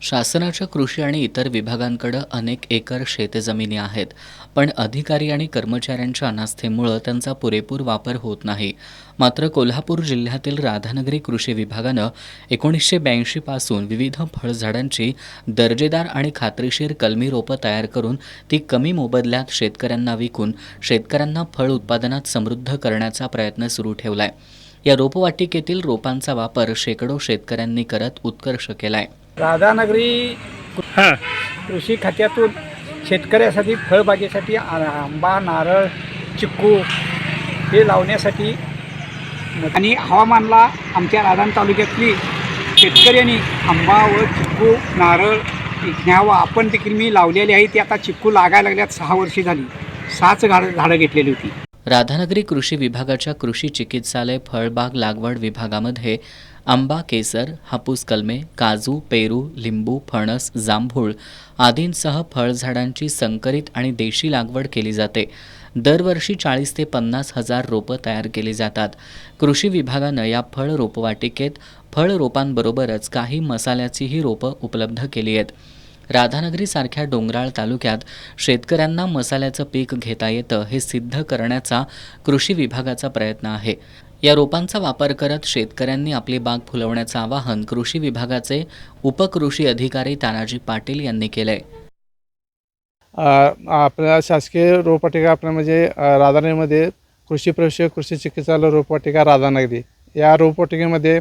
शासनाच्या कृषी आणि इतर विभागांकडे अनेक एकर शेतजमिनी आहेत, पण अधिकारी आणि कर्मचाऱ्यांच्या अनास्थेमुळे त्यांचा पुरेपूर वापर होत नाही. मात्र कोल्हापूर जिल्ह्यातील राधानगरी कृषी विभागानं 1982 पासून विविध फळझाडांची दर्जेदार आणि खात्रीशीर कलमी रोपं तयार करून ती कमी मोबदल्यात शेतकऱ्यांना विकून शेतकऱ्यांना फळ उत्पादनात समृद्ध करण्याचा प्रयत्न सुरू ठेवलाय. या रोपवाटिकेतील रोपांचा वापर शेकडो शेतकऱ्यांनी करत उत्कर्ष केलाय. राधानगरी हां कृषी खात्यातून शेतकऱ्यासाठी फळबागेसाठी आंबा, नारळ, चिक्कू हे लावण्यासाठी आणि हवामानला आमच्या राधान तालुक्यातली शेतकऱ्यांनी आंबा व चिक्कू, नारळ न्यावं. आपण देखील मी लावलेली आहे. ती आता चिक्कू लागायला लागल्यात. 6 वर्षे झाली. 6च झाडं घेतलेली होती. राधानगरी कृषी विभागाच्या कृषी चिकित्सालय फळबाग लागवड विभागामध्ये आंबा, केसर, हापूस कलमे, काजू, पेरू, लिंबू, फणस, जांभूळ आदींसह फळझाडांची संकरित आणि देशी लागवड केली जाते. दरवर्षी 40 ते 50 हजार रोपं तयार केली जातात. कृषी विभागानं या फळ रोपवाटिकेत फळ रोपांबरोबरच काही मसाल्याचीही रोपं उपलब्ध केली आहेत. राधानगरीसारख्या डोंगराळ तालुक्यात शेतकऱ्यांना मसाल्याचं पीक घेता येतं हे सिद्ध करण्याचा कृषी विभागाचा प्रयत्न आहे. या रोपांचा वापर करत शेतकऱ्यांनी आपली बाग फुलवण्याचं आवाहन कृषी विभागाचे उपकृषी अधिकारी तानाजी पाटील यांनी केलंय. आपल्या शासकीय रोपवाटिका आपल्या म्हणजे राधानगरीमध्ये कृषी प्रशिक्षक कृषी चिकित्सालय रोपवाटिका राधानगरी या रोपवाटिकेमध्ये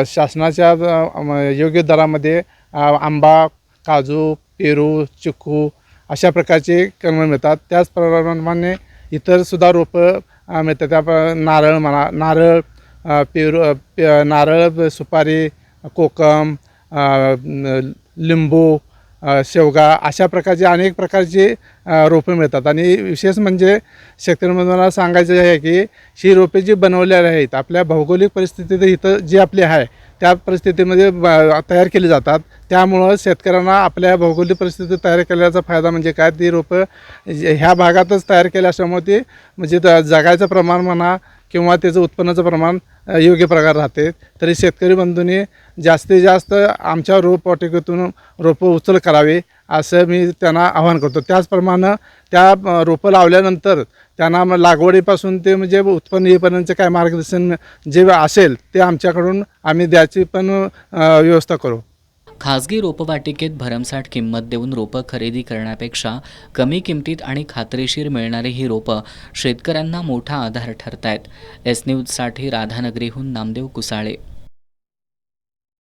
शासनाच्या योग्य दरामध्ये आंबा, काजू, पेरू, चिक्कू अशा प्रकारचे कलमं मिळतात. त्याचप्रमाणे इतरसुद्धा रोपं मिळतात. त्या नारळ म्हणा, नारळ, नारळ, सुपारी, कोकम, लिंबू, शेवगा अशा प्रकारचे अनेक प्रकारचे रोपे मिळतात. आणि विशेष म्हणजे शेतकऱ्यांना सांगायचं आहे की ही रोपे जी बनवलेली आहेत आपल्या भौगोलिक परिस्थितीत इथं जी आपली आहे त्या परिस्थितीमध्ये तयार केली जातात. त्यामुळं शेतकऱ्यांना आपल्या भौगोलिक परिस्थितीत तयार केल्याचा फायदा म्हणजे काय, ती रोपं ह्या भागातच तयार केल्या असल्यामुळे ते म्हणजे जगायचं प्रमाण म्हणा किंवा त्याचं उत्पन्नाचं प्रमाण योग्य प्रकारे राहते. तरी शेतकरी बंधूंनी जास्तीत जास्त आमच्या रोपवाटिकेतून रोपं उचल करावे असं मी त्यांना आवाहन करतो. त्याचप्रमाणे त्या रोपं लावल्यानंतर त्यांना लागवडीपासून ते म्हणजे उत्पन्न येईपर्यंतचे काय मार्गदर्शन जे असेल ते आमच्याकडून आम्ही द्यायची पण व्यवस्था करू. खाजगी रोपवाटिकेत भरमसाठ किंमत देऊन रोपं खरेदी करण्यापेक्षा कमी किमतीत आणि खात्रीशीर मिळणारी ही रोपं शेतकऱ्यांना मोठा आधार ठरतायत. एस न्यूजसाठी राधानगरीहून नामदेव कुसाळे.